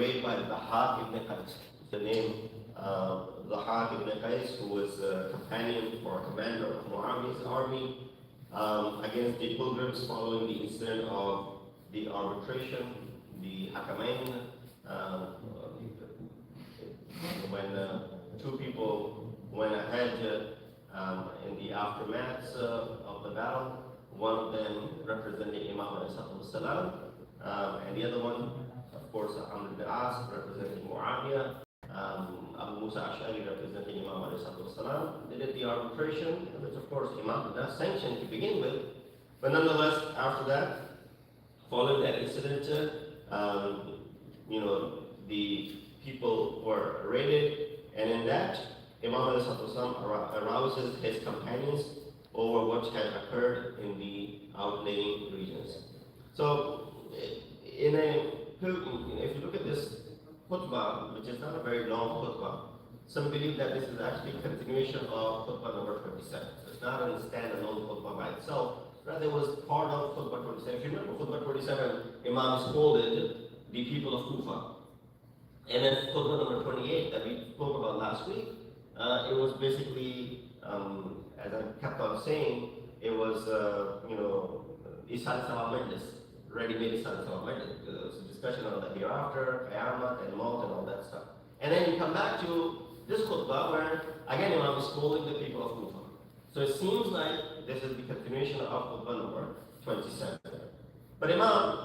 raid by Dhahak ibn Qais. The name Dhahak ibn Qais, who was a companion or commander of Muawiyah's army against the pilgrims following the incident of the arbitration, the Hakamain, when two people went ahead in the aftermath of the battle. One of them representing Imam salam, and the other one, of course, Amr ibn As representing Muawiyah, Abu Musa Ash'ari representing Imam salam. They did the arbitration, which of course Imam did not sanction to begin with, but nonetheless, after that, following that incident, the people were raided, and in that, Imam salam arouses his companions over what had occurred in the outlying regions. So, if you look at this khutbah, which is not a very long khutbah, some believe that this is actually a continuation of khutbah number 27. So it's not a standalone khutbah by itself, rather it was part of khutbah 27. If you remember khutbah 27, Imam scolded the people of Kufa. And then khutbah number 28 that we spoke about last week, it was basically, as I kept on saying, it was, Isal Sawa Majlis, ready-made Isal Sawa Majlis. There was a discussion on the hereafter, Qiyamah, and Maut, and all that stuff. And then you come back to this khutbah where, again, Imam is scolding the people of Kufa. So it seems like this is the continuation of khutbah number 27. But Imam,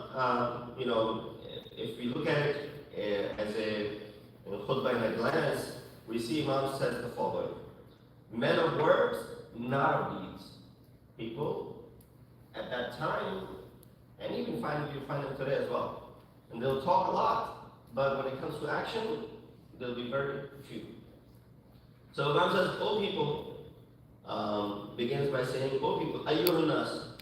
if we look at it as a khutbah in a glance, we see Imam says the following: men of words, not of deeds. People at that time, and even you find them today as well, and they'll talk a lot, but when it comes to action, there'll be very few. So Imam says, "O people," begins by saying, "O people, ayyuhun nas,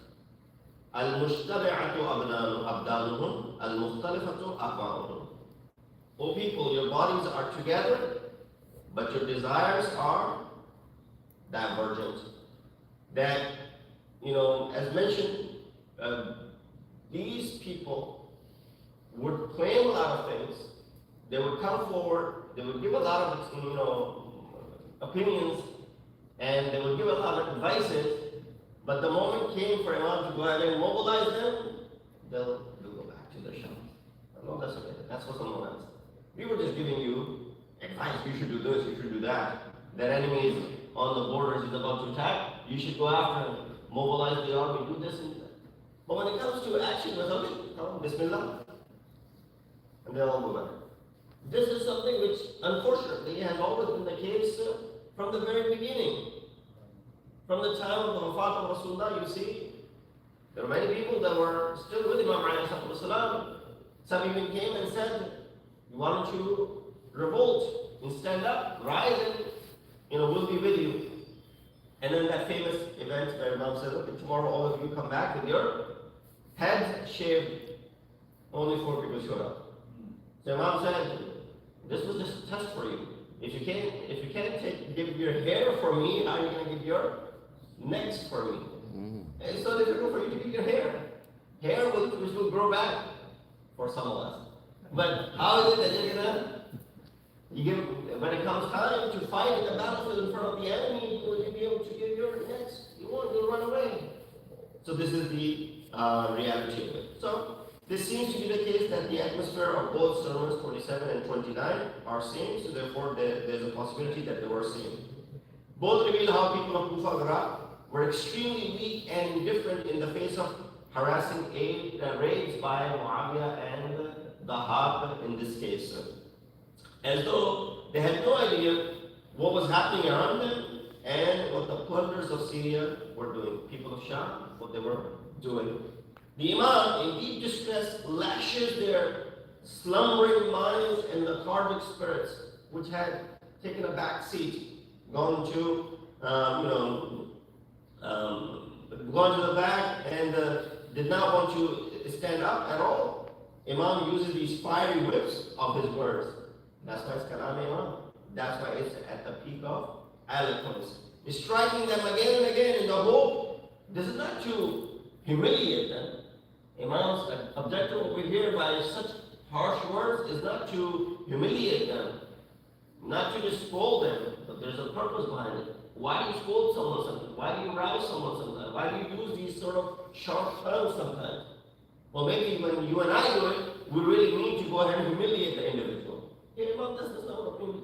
al-mushtabi'atu abdanuhum, al-mukhtalifatu aqwa'uhum." O people, your bodies are together, but your desires are divergent. That, as mentioned, these people would claim a lot of things. They would come forward. They would give a lot of, opinions, and they would give a lot of advices. But the moment came for Imam to go ahead and mobilize them, they'll go back to their shop. No, that's okay. That's for someone else. We were just giving you advice. You should do this. You should do that. That enemy is on the borders, is about to attack. You should go after him. Mobilize the army. Do this and that. But when it comes to action, we're talking, Bismillah, and they'll all go back. This is something which, unfortunately, has always been the case from the very beginning. From the time of the Wafat of Rasulullah, you see, there were many people that were still with Imam alayhi salam. Some even came and said, "Why don't you revolt and stand up, rise, and we'll be with you." And then that famous event where Imam said, "Okay, tomorrow all of you come back with your heads shaved." Only 4 people showed up. So Imam said, "This was just a test for you. If you can't give your hair for me, how are you going to give your necks for me?" And it's so difficult for you to give your hair. Hair which will grow back for some of us. But how is it that you're gonna when it comes time to fight in the battlefield in front of the enemy, will you be able to give your necks? You won't, you'll run away. So this is the reality of it. So this seems to be the case that the atmosphere of both sermons 27 and 29 are same, so therefore there's a possibility that they were same. Both reveal how people of Kufa and Iraq were extremely weak and indifferent in the face of harassing raids by Muawiyah and Dhahab in this case. As though they had no idea what was happening around them and what the plunderers of Syria were doing. People of Sham, what they were doing. The Imam, in deep distress, lashes their slumbering minds and lethargic spirits, which had taken a back seat, gone to the back and did not want to stand up at all. Imam uses these fiery whips of his words. That's why it's Kalam Imam. That's why it's at the peak of eloquence. He's striking them again and again in the hope. This is not to humiliate them. Imam's objective over here by such harsh words is not to humiliate them, not to just scold them, but there's a purpose behind it. Why do you scold someone sometimes? Why do you rouse someone sometimes? Why do you use these sort of sharp terms sometimes? Well, maybe when you and I do it, we really need to go ahead and humiliate the individual. Here, Imam, this is not what we mean.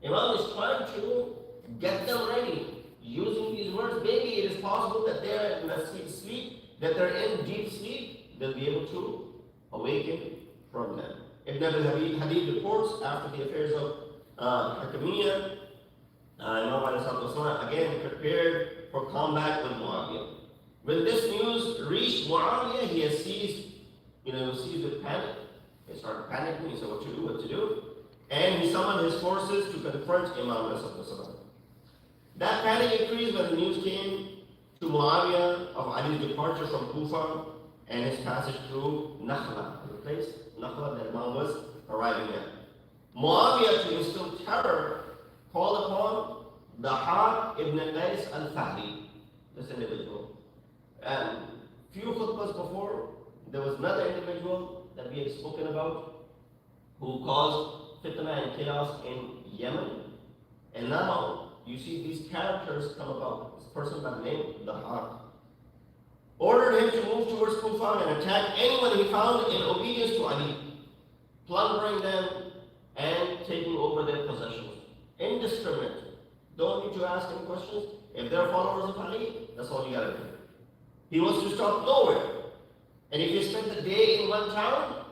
Imam is trying to get them ready. Using these words, maybe it is possible that they are in a sweet sleep, that they're in deep sleep, they'll be able to awaken from them. Ibn al-Hadid reports after the affairs of Hakimiyya, Imam al-Islam again prepared for combat with Muawiyah. When this news reached Muawiyah, he has seized with panic. He started panicking, he said what to do. And he summoned his forces to confront Imam al-Islam. That panic increased when the news came to Muawiyah of Ali's departure from Kufa and his passage through Nakhla, the place Nakhla that Imam was arriving at. Muawiyah, to instill terror, called upon Dahab ibn Qais al-Fahri, this individual. And few khutbahs before, there was another individual that we had spoken about who caused fitna and chaos in Yemen. And now you see these characters come about. This person by the name Dahab ordered him to move towards Kufa and attack anyone he found in obedience to Ali, plundering them and taking over their possessions. Indiscriminate. Don't need to ask any questions. If they're followers of Ali, that's all you gotta do. He wants to stop nowhere. And if you spend the day in one town,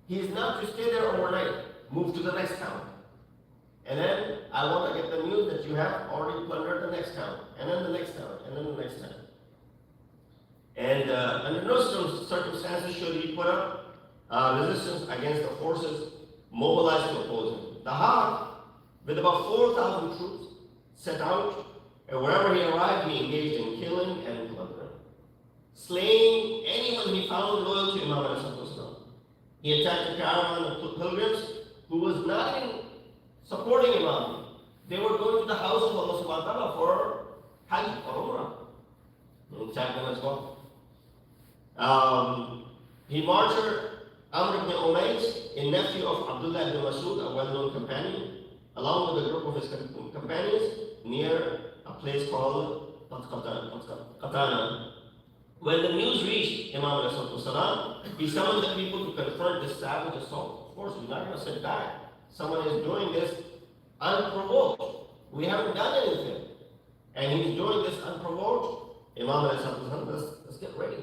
he is not to stay there overnight. Move to the next town. And then I want to get the news that you have already plundered the next town, and then the next town, and then the next town. And under no circumstances should he put up resistance against the forces mobilized to oppose him. Dahab, with about 4,000 troops, set out, and wherever he arrived, he engaged in killing and plundering, slaying anyone he found loyal to Imam al-Islam. He attacked a caravan of pilgrims who was not even supporting Imam. They were going to the house of Allah subhanahu wa ta'ala for Hajj or Umrah. He attacked them as well. He martyred Amr ibn Umays, a nephew of Abdullah ibn Masud, a well-known companion, along with a group of his companions near a place called Qatana. When the news reached Imam al-Salam, he summoned the people to confront this savage assault. Of course, we're not going to sit back. Someone is doing this unprovoked. We haven't done anything. And he's doing this unprovoked. Imam al-Salam, let's get ready.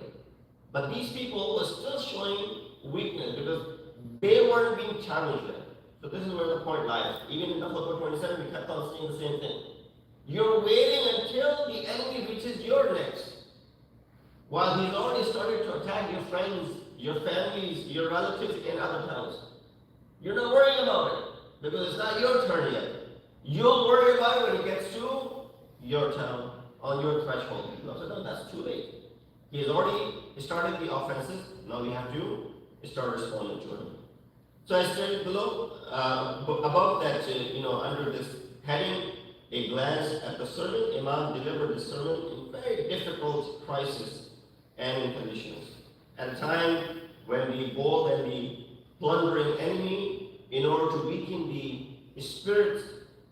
But these people were still showing weakness because they weren't being challenged yet. So this is where the point lies. Even in the Khutbah 27, we kept on saying the same thing. You're waiting until the enemy reaches your necks, while he's already started to attack your friends, your families, your relatives in other towns. You're not worrying about it because it's not your turn yet. You'll worry about it when it gets to your town, on your threshold. So that's too late. He has already started the offenses. Now we have to start responding to him. So I stated below, above that, under this heading, a glance at the sermon. Imam delivered the sermon in very difficult crisis and conditions. At a time when the bold and the plundering enemy, in order to weaken the spirit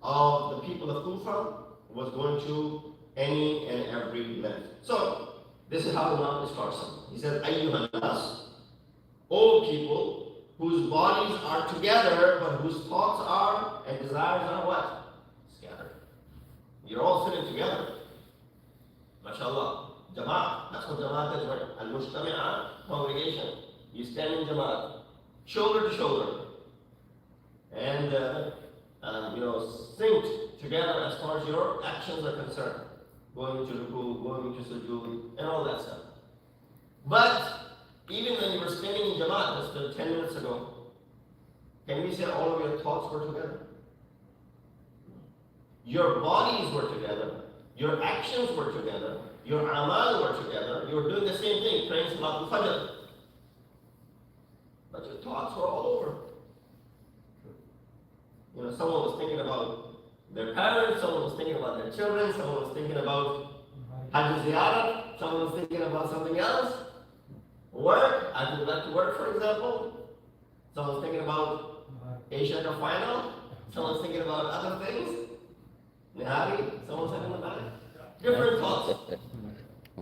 of the people of Kufa, was going to any and every length. So, this is how Imam starts. He says, Ayyuhan nas, O people, whose bodies are together, but whose thoughts are and desires are what? Scattered. You're all sitting together. MashaAllah. Jama'at. That's what Jama'at is, right? Al-Mujtami'ah, congregation. You stand in Jama'at. Shoulder to shoulder. And, synced together as far as your actions are concerned. Going to ruku, going to sujood, and all that stuff. But, even when you were standing in Jama'at just 10 minutes ago, can we say all of your thoughts were together? Your bodies were together. Your actions were together. Your amal were together. You were doing the same thing, praying Salat al-Fajr. But your thoughts were all over. Someone was thinking about their parents, someone was thinking about their children, someone was thinking about Hajj Ziyarah, someone was thinking about something else. Work, I go back to work, for example. Someone's thinking about Asia Cup final. Someone's thinking about other things. Nihari, someone's having the back. Different thoughts.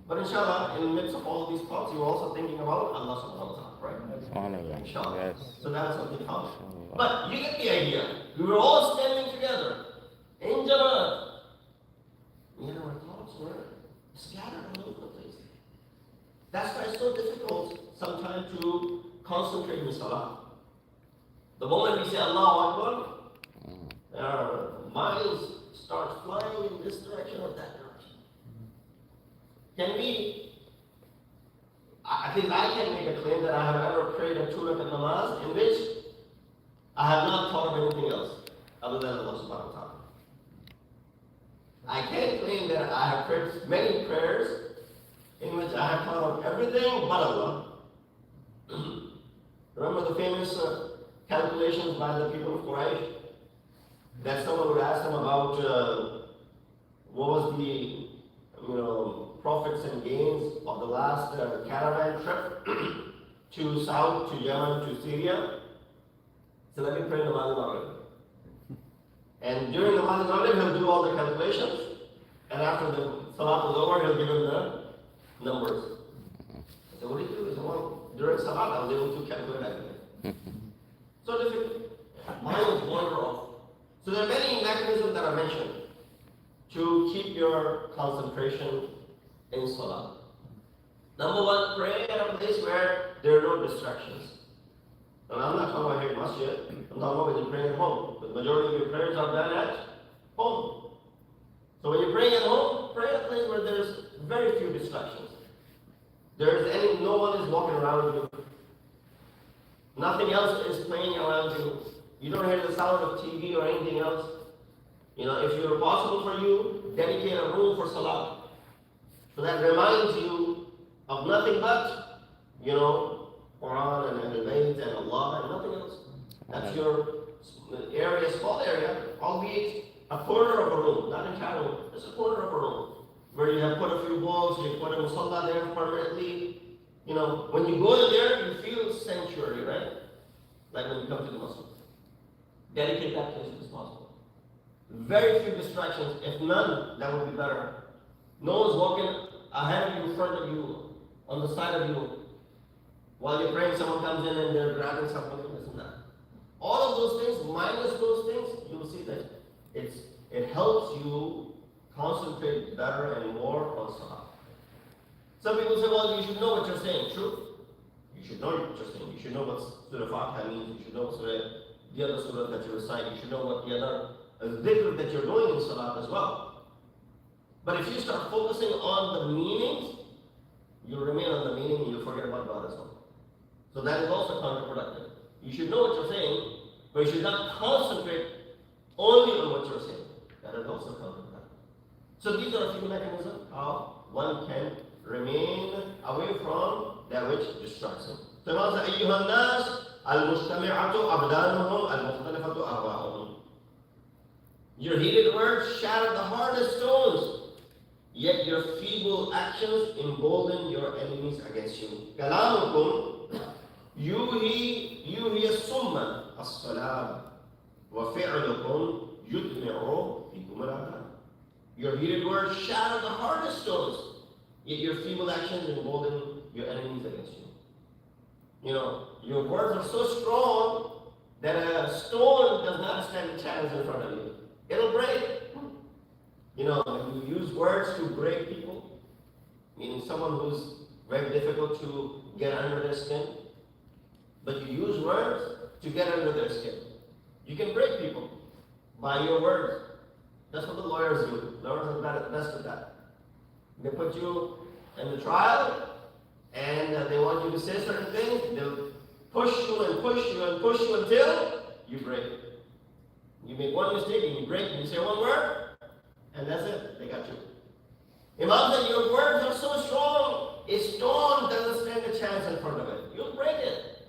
But inshallah, in the midst of all of these thoughts, you're also thinking about Allah subhanahu wa ta'ala, right? Inshallah. Yes. So that's something common. But you get the idea. We were all standing together in Jama'at. Yet our thoughts were scattered all over the place. That's why it's so difficult sometimes to concentrate in Salah. The moment we say Allahu Akbar, our minds start flying in this direction or that direction. Can we, I think I can make a claim that I have ever prayed a 2 rakat namaz in which I have not thought of anything else other than Allah subhanahu wa ta'ala. I can claim that I have prayed many prayers in which I have thought of everything but Allah. Remember the famous calculations by the people of Quraysh? That someone would ask them about what was the profits and gains of the last caravan trip to South, to Yemen, to Syria. So let me pray Namaz al-Maghrib. And during the Namaz al-Maghrib, he'll do all the calculations. And after the Salat is over, he'll give them the numbers. I said, what do you do? He said, well, during Salat, I was able to calculate everything. So difficult. Mine was wander off. So there are many mechanisms that are mentioned to keep your concentration in Salah. Number one, pray at a place where there are no distractions. And I'm not talking about here in masjid. I'm talking about when you're praying at home. The majority of your prayers are done at home. So when you're praying at home, pray at a place where there's very few distractions. No one is walking around you. Nothing else is playing around you. You don't hear the sound of TV or anything else. If it's possible for you, dedicate a room for Salah. So that reminds you of nothing but, Quran and Ahl-e-Bait and Allah and nothing else. That's your area, small area, albeit a corner of a room, not entire room, just a corner of a room, where you have put a few books, you put a musalla there permanently. When you go in there, you feel sanctuary, right? Like when you come to the mosque. Dedicate that place if it's possible. Very few distractions. If none, that would be better. No one's walking ahead of you, in front of you, on the side of you. While you're praying, someone comes in and they're grabbing something, this and that. All of those things, minus those things, you will see that it helps you concentrate better and more on Salah. Some people say, well, you should know what you're saying. True. You should know what you're saying. You should know what Surah Fatiha means. You should know the other surah that you recite. You should know what the other dhikr that you're doing in Salah as well. But if you start focusing on the meanings, you'll remain on the meaning and you'll forget about God as well. So that is also counterproductive. You should know what you're saying, but you should not concentrate only on what you're saying. That is also counterproductive. So these are a few mechanisms how one can remain away from that which distracts him. So now the أيها الناس المجتمعة أبدانهم المختلفة أهواءهم. Your heated words shatter the hardest stones, yet your feeble actions embolden your enemies against you. كلامكم يوهي الصم الصلاة وفعلكم يدمع فيكم الأذى. Your heated words shatter the hardest stones, yet your feeble actions embolden your enemies against you. Your words are so strong that a stone does not stand a chance in front of you. It'll break. You use words to break people, meaning someone who's very difficult to get under their skin, but you use words to get under their skin. You can break people by your words. That's what the lawyers do. Lawyers are best at that. They put you in the trial, and they want you to say certain things. They'll push you and push you and push you until you break. You make one mistake and you break, and you say one word, and that's it. They got you. Imam said, your words are so strong, a stone doesn't stand a chance in front of it. You'll break it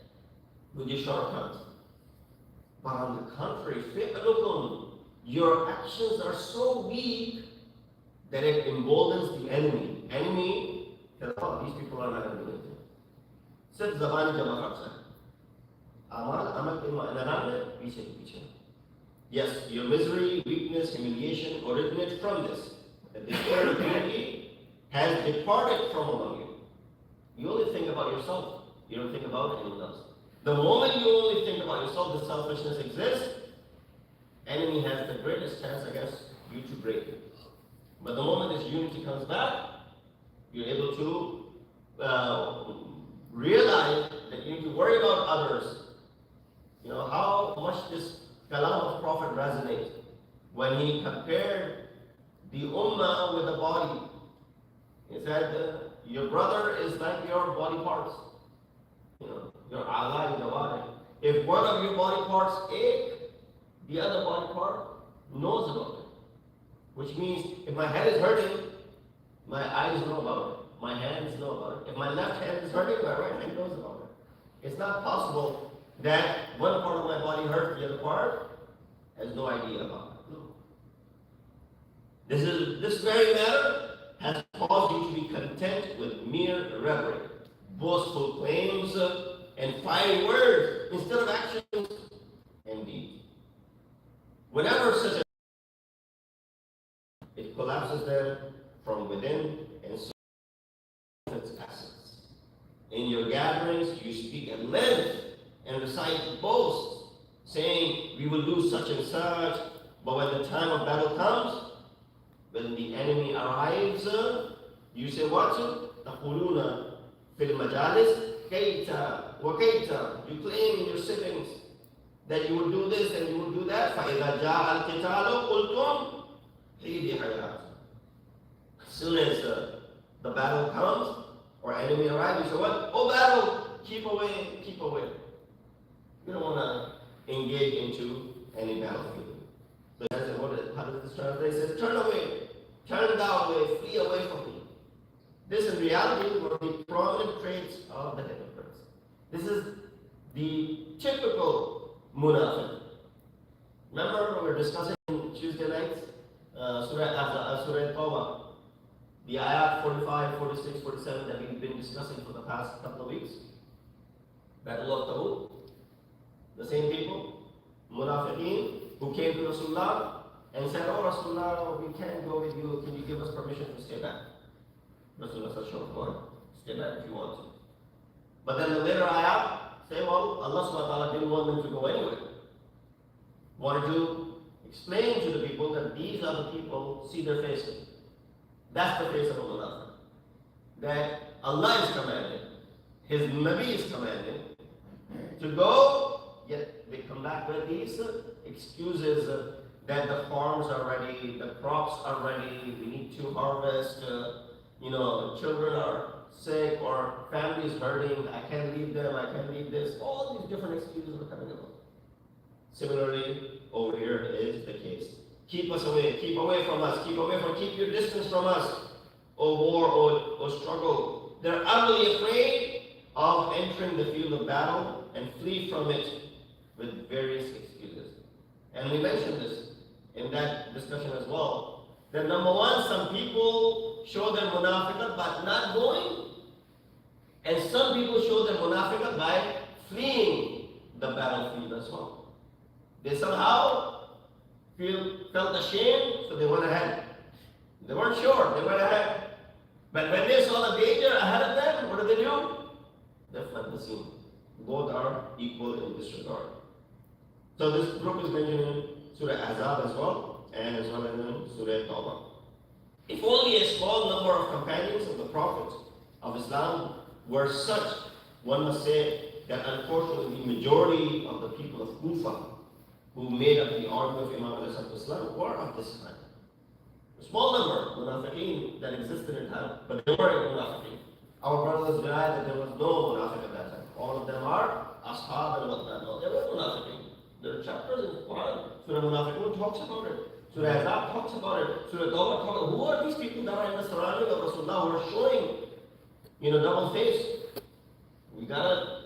with your shortcuts. But on the contrary, فِعْلُكُمْ, your actions are so weak that it emboldens the enemy. Enemy, these people are not going to do anything. Sit zabani jama karta hai. amal piche. Yes, your misery, weakness, humiliation originate from this. That the spirit of unity has departed from among you. You only think about yourself. You don't think about anyone else. The moment you only think about yourself, the selfishness exists. Enemy has the greatest chance against you to break it. But the moment this unity comes back, you're able to realize that you need to worry about others. You know how much this kalam of Prophet resonates when he compared the ummah with the body. He said, your brother is like your body parts. You know, your a'la, your jawari. If one of your body parts ache, the other body part knows about it. Which means if my head is hurting, my eyes know about it. My hands know about it. If my left hand is hurting, my right hand knows about it. It's not possible that one part of my body hurts, the other part has no idea about it. No. This very matter has caused you to be content with mere rhetoric, boastful claims, and fiery words instead of actions and deeds. Whenever such it collapses them from within and so its essence. In your gatherings, you speak at length and recite boasts, saying, we will do such and such, but when the time of battle comes, when the enemy arrives, you say what? تَقُولُونَ فِي الْمَجَالِسِ كَيْتَ وَكَيْتَ. You claim in your sittings that you will do this and you will do that. فَإِذَا جَاءَ الْقِتَالُ قُلْتُمْ حِيدِ حَيَاتٍ. As soon as the battle comes or enemy arrives, you say what? Oh battle, keep away, keep away. You don't want to engage into any battlefield. So how does this translate? It says, turn away, turn thou away, flee away from me. This in reality were the prominent traits of the hypocrites. This is the typical munafiq. Remember we were discussing Tuesday nights, Surah Tawbah, the ayat 45, 46, 47 that we've been discussing for the past couple of weeks. Battle of Tabuk. The same people, munafiqeen, who came to Rasulullah and said, oh Rasulullah, we can't go with you, can you give us permission to stay back? Rasulullah said, sure, go ahead, stay back if you want to. But then the later ayat say, well, Allah subhanahu wa ta'ala didn't want them to go anywhere. Wanted to explain to the people that these are the people, see their faces. That's the face of a munafiq. That Allah is commanding, His Nabi is commanding to go. Yet they come back with these excuses that the farms are ready, the crops are ready, we need to harvest, children are sick or family is hurting, I can't leave them, I can't leave this. All these different excuses are coming about. Similarly, over here is the case. Keep us away, keep away from us, keep your distance from us, O war, O struggle. They're utterly afraid of entering the field of battle and flee from it with various excuses. And we mentioned this in that discussion as well. That number one, some people show their munafiqat by not going, and some people show their munafiqat by fleeing the battlefield as well. They somehow felt ashamed, so they went ahead. They weren't sure, they went ahead. But when they saw the danger ahead of them, what did? They fled the scene. Both are equal in this regard. So this group is mentioned in Surah Azab as well, and as well as in Surah Tawbah. If only a small number of companions of the Prophet of Islam were such, one must say that unfortunately the majority of the people of Kufa who made up the army of Imam Islam were of this kind. A small number, munafiqeen, that existed in time, but they were munafiqeen. Our brothers denied that there was no munafiq at that time. All of them are ashab and whatnot. No, they were munafiqeen. There are chapters in the Quran. Surah Munafiqun talks about it. Surah Azab talks about it. Surah Tawbah talks about it. Who are these people that are in the surrounding of Rasulullah who are showing, double face? We gotta,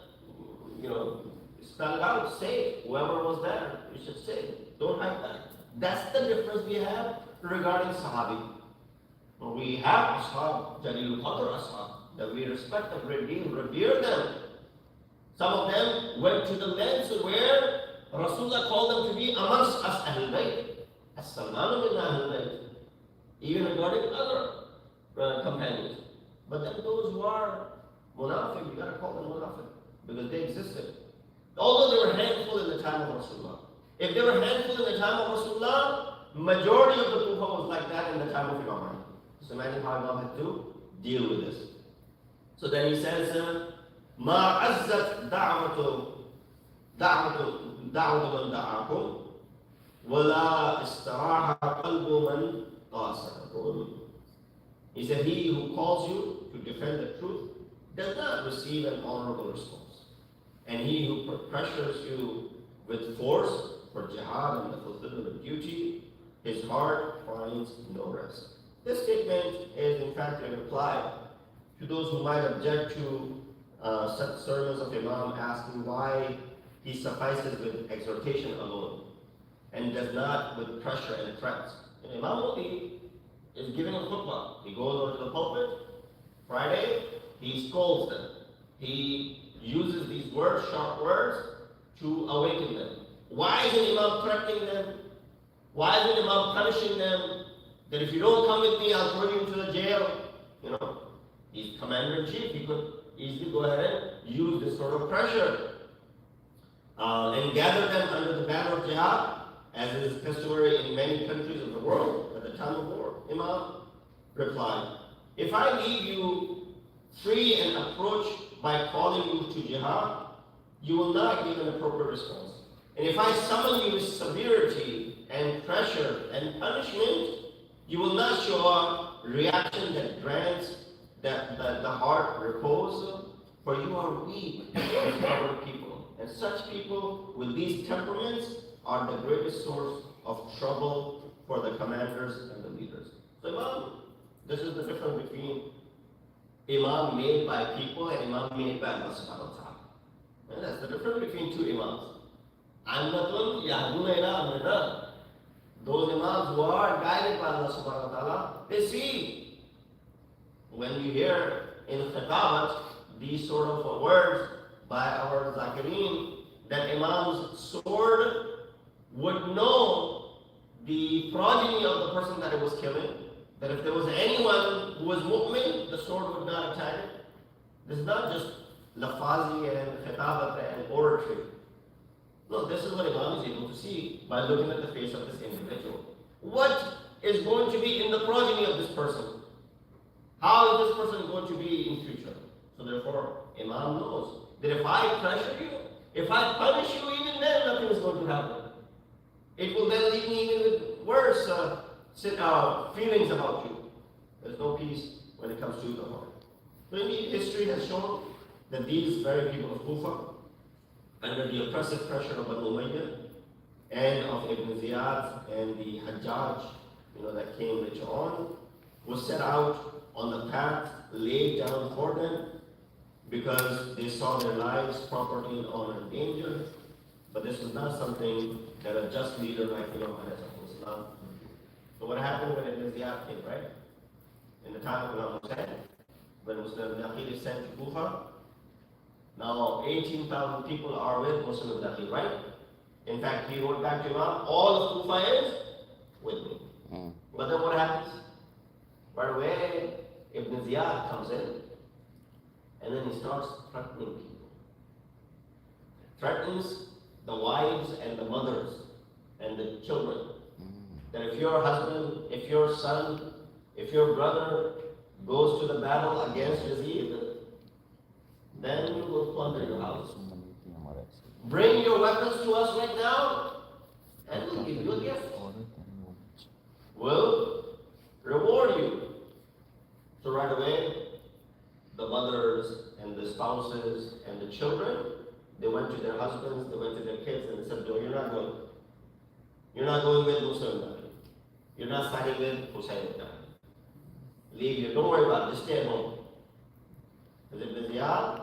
spell it out, say it. Whoever was there, we should say it. Don't hide that. That's the difference we have regarding Sahabi. We have Ashab, Jalil Qadr Ashab, that we respect a great deal, revere them. Some of them went to the lengths where Rasulullah called them to be amongst us Ahlul Bayt. As-Salmanu min Ahlul Bayt. Even regarding other companions. But then those who are munafiq, you gotta call them munafiq, because they existed. Although they were handful in the time of Rasulullah. If they were handful in the time of Rasulullah, majority of the Kufa was like that in the time of Imam Ali. So imagine how Imam had to deal with this. So then he says, ما عزت دعوة من دعاكم ولا استراح قلب من قاصركم. He said, he who calls you to defend the truth does not receive an honorable response. And he who pressures you with force for jihad and the fulfillment of duty, his heart finds no rest. This statement is in fact a reply to those who might object to such sermons of Imam, asking why he suffices with exhortation alone and does not with pressure and threats. And Imam only is giving a khutbah. He goes over to the pulpit Friday, he scolds them. He uses these words, sharp words, to awaken them. Why isn't Imam threatening them? Why isn't Imam punishing them? That if you don't come with me, I'll throw you into the jail. You know, he's commander-in-chief. He could easily go ahead and use this sort of pressure. And gather them under the banner of jihad, as is customary in many countries of the world at the time of war. Imam replied, if I leave you free and approach by calling you to jihad, you will not give an appropriate response. And if I summon you with severity and pressure and punishment, you will not show a reaction that grants that the heart repose, for you are weak and stubborn people. And such people with these temperaments are the greatest source of trouble for the commanders and the leaders. So Imam, this is the difference between Imam made by people and Imam made by Allah subhanahu wa ta'ala. And that's the difference between two Imams. Amnatun yahduna ila amrina. Those Imams who are guided by Allah subhanahu wa ta'ala, they see. When you hear in khitabat these sort of words by our Zakirin, that Imam's sword would know the progeny of the person that it was killing, that if there was anyone who was mu'min, the sword would not attack it. This is not just lafazi and khitabat and oratory. No, this is what Imam is able to see by looking at the face of this individual. What is going to be in the progeny of this person? How is this person going to be in future? So therefore, Imam knows that if I pressure you, if I punish you, even then nothing is going to happen. It will then leave me even with worse feelings about you. There's no peace when it comes to the heart. So indeed, history has shown that these very people of Kufa, under the oppressive pressure of Banu Umayyah and of Ibn Ziyad and the Hajjaj, that came later on, was set out on the path laid down for them because they saw their lives, property, and honor in danger. But this was not something that a just leader like Imam Islam. So what happened when Ibn Ziyad came, right? In the time of Imam Hussein, when Muslim Dakhil is sent to Kufa, now 18,000 people are with Muslim Dakhil, right? In fact, he wrote back to Imam, all of Kufa is with me. But then what happens? Right away, Ibn Ziyad comes in, and then he starts threatening people. Threatens the wives and the mothers and the children. That if your husband, if your son, if your brother goes to the battle against Yazid, then you will plunder your house. Bring your weapons to us right now, and we'll give you a gift. We'll reward you. So right away, the mothers and the spouses and the children, they went to their husbands, they went to their kids, and they said, no, you're not going. You're not going with Muslim. You're not fighting with Hussein. Leave here. Don't worry about it. Just stay at home. Is it Ibn Ziyad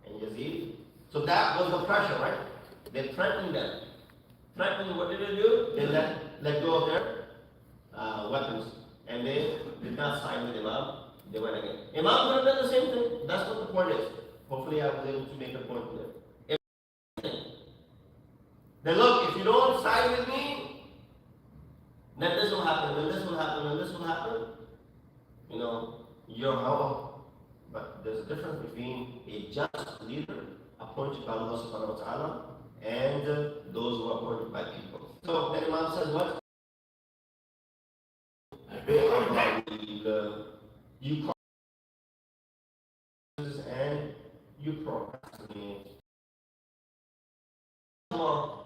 and Yazid? So that was the pressure, right? They threatened them. Threatened, what did they do? They let go of their weapons. And they did not side with Imam. They went again. Imam could have done the same thing. That's what the point is. Hopefully I was able to make a point there. Then look, if you don't side with me, then this will happen, then this will happen, then this will happen. You know, your hawa. But there's a difference between a just leader appointed by Allah subhanahu wa ta'ala and those who are appointed by people. So then Imam says what? You and you procrastinate. Tomorrow.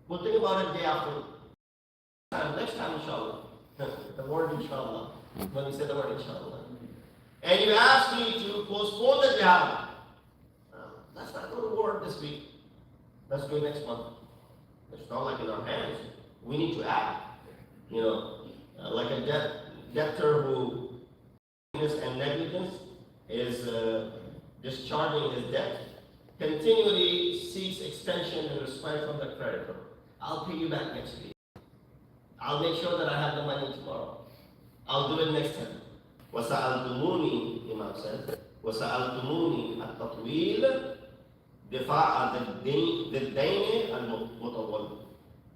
We'll think about it day after. Next time, inshallah. The word inshallah. When we say the word inshallah. And you ask me to postpone the jihad. Let's not go to war this week. Let's do it next month. It's not like in our hands. We need to act. You know, like a debtor who and negligence is discharging his debt, continually seeks extension and respite from the creditor. I'll pay you back next week. I'll make sure that I have the money tomorrow. I'll do it next time. وَسَأَلْتُمُونِي, Imam says, وَسَأَلْتُمُونِي التَّطْوِيلِ دِفَاعَ ضِدَّيْنِ الْمُطَوَّلِ.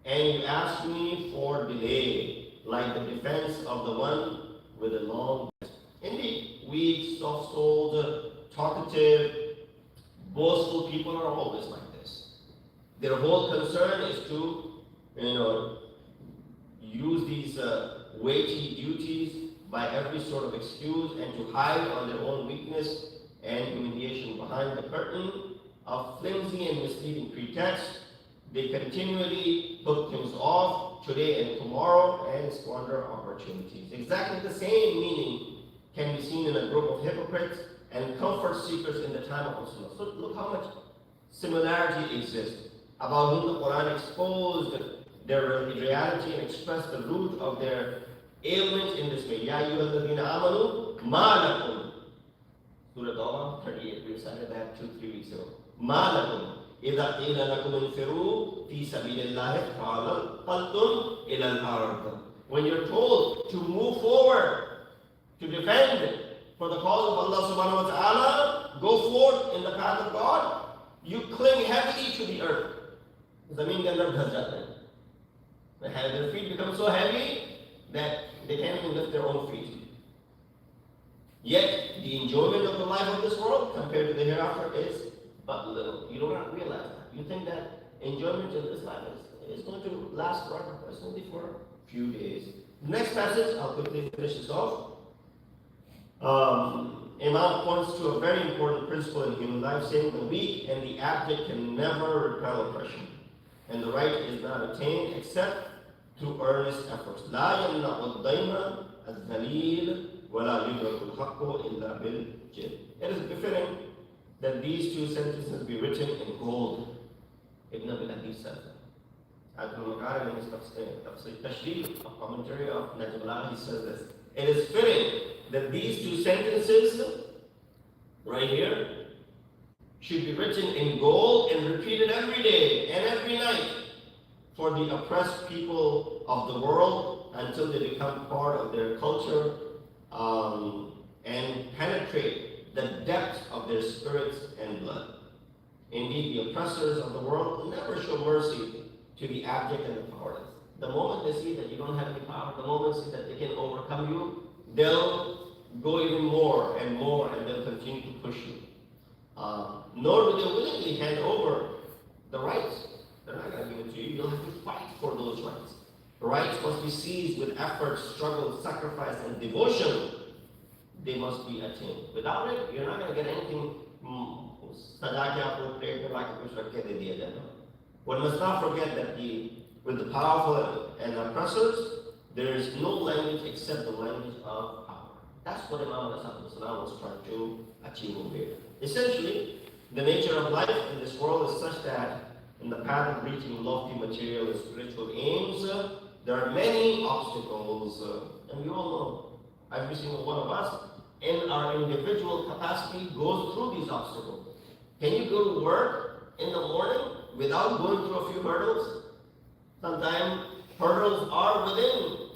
And you ask me for delay, like the defense of the one with a long debt. Indeed, weak, soft-souled, talkative, boastful people are always like this. Their whole concern is to, use these weighty duties by every sort of excuse and to hide on their own weakness and humiliation behind the curtain of flimsy and misleading pretexts. They continually put things off today and tomorrow and squander opportunities. Exactly the same meaning can be seen in a group of hypocrites and comfort seekers in the time of Rasulullah. So look how much similarity exists about whom the Quran exposed their reality and expressed the root of their ailment in this way. Ya ayyuhalladhina amanu ma lakum. Surah Tawbah 38, we recited that 2-3 weeks ago. Ma lakum idha qila lakum infiru fi sabilillahi qaltum ila al-ard. When you're told to move forward, to defend for the cause of Allah subhanahu wa ta'ala, go forth in the path of God, you cling heavily to the earth. Zameen ke andar dhas jate hain. Their feet become so heavy that they can't even lift their own feet. Yet, the enjoyment of the life of this world compared to the hereafter is but little. You do not realize that. You think that enjoyment in this life is going to last forever. It's only for a few days. Next passage, I'll quickly finish this off. Imam points to a very important principle in human life, saying the weak and the abject can never repel oppression, and the right is not attained except through earnest efforts. لا يمنع الدين الذليل ولا يدرك الحق إلا بالجد. It is befitting that these two sentences be written in gold. Ibn Abil Hadith says that. Abdul Makar in his Tashriq, a commentary of Najmullah, he says this. It is fitting that these two sentences right here should be written in gold and repeated every day and every night for the oppressed people of the world until they become part of their culture and penetrate the depths of their spirits and blood. Indeed, the oppressors of the world never show mercy to the abject and the powerless. The moment they see that you don't have any power, the moment they see that they can overcome you, they'll go even more and they'll continue to push you. Nor do they willingly hand over the rights. They're not going to give it to you. You'll have to fight for those rights. Rights must be seized with effort, struggle, sacrifice, and devotion. They must be attained. Without it, you're not going to get anything. One must not forget that with the powerful and oppressors, there is no language except the language of power. That's what Imam was trying to achieve over here. Essentially, the nature of life in this world is such that in the path of reaching lofty material and spiritual aims, there are many obstacles, and we all know, every single one of us, in our individual capacity, goes through these obstacles. Can you go to work in the morning without going through a few hurdles? Sometimes hurdles are within,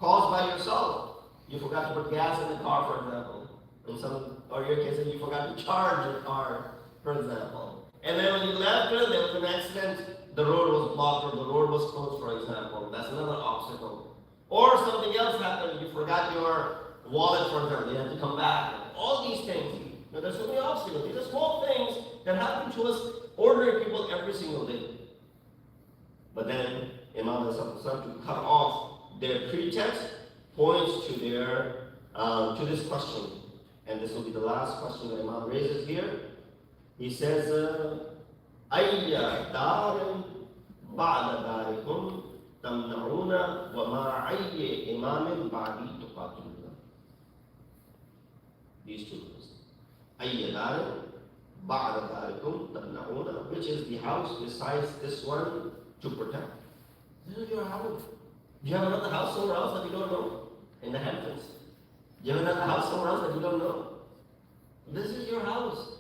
caused by yourself. You forgot to put gas in the car, for example. In some, or your case, you forgot to charge your car, for example. And then when you left, there was an accident the road was blocked or the road was closed, for example. That's another obstacle. Or something else happened, you forgot your wallet, for example, you have to come back. All these things. You know, there's so many obstacles. These are small things that happen to us, ordinary people, every single day. But then Imam to cut off their pretext points to their to this question. And this will be the last question that Imam raises here. He says, أَيَّ دَارٍ بَعْدَ دَارِكُمْ تَمْنَعُونَ وَمَا أَيِّ إِمَامٍ بَعْدِي تُقَاتِلُونَ. These two things. أَيَّ دَارٍ بَعْدَ دَارِكُمْ تَمْنَعُونَ, which is the house besides this one to protect. This is your house. Do you have another house somewhere else that you don't know? In the Hamptons. Do you have another house somewhere else that you don't know? This is your house.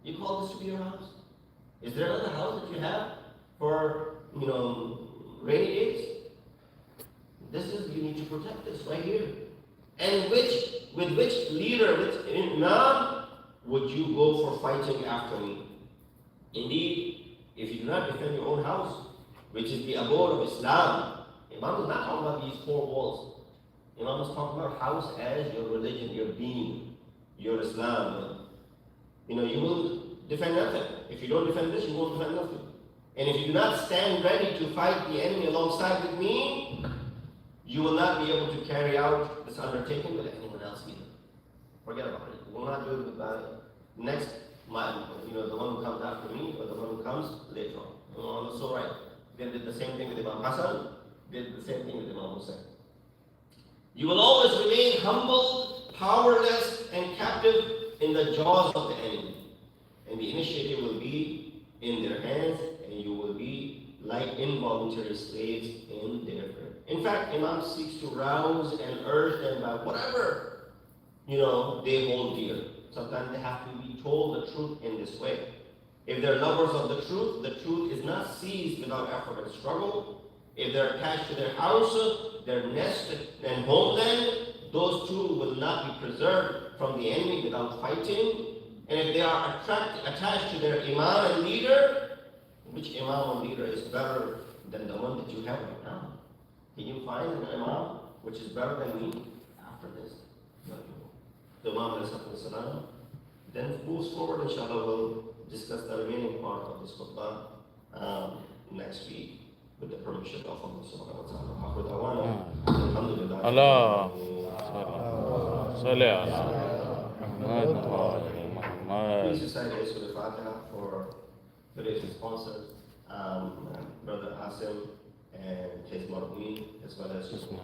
You call this to be your house. Is there another house that you have for, rainy days? This is, you need to protect this right here. And with which leader, which imam would you go for fighting after me? Indeed, if you do not defend your own house, which is the abode of Islam, Imam is not talking about these four walls. Imam is talking about house as your religion, your deen, your Islam. You will defend nothing. If you don't defend this, you won't defend nothing. And if you do not stand ready to fight the enemy alongside with me, you will not be able to carry out this undertaking with anyone else either. Forget about it. You will not do it with the next, the one who comes after me or the one who comes later on. So right. They did the same thing with Imam Hassan, did the same thing with Imam Hussein. You will always remain humble, powerless, and captive in the jaws of the enemy. And the initiative will be in their hands, and you will be like involuntary slaves in their grip. In fact, Imam seeks to rouse and urge them by whatever, they hold dear. Sometimes they have to be told the truth in this way. If they're lovers of the truth is not seized without effort and struggle. If they're attached to their house, their nest and homeland, those two will not be preserved from the enemy without fighting. And if they are attached to their imam and leader, which imam and leader is better than the one that you have right now? Can you find an imam which is better than me after this? No. The Imam salam then moves forward, inshallah, we'll discuss the remaining part of this khutbah next week with the permission of Allah subhanahu wa ta'ala. Alhamdulillah. Allah. Please recite the Fatiha for today's sponsors, Brother Asim and his Marhumi, as well as his Fatiha.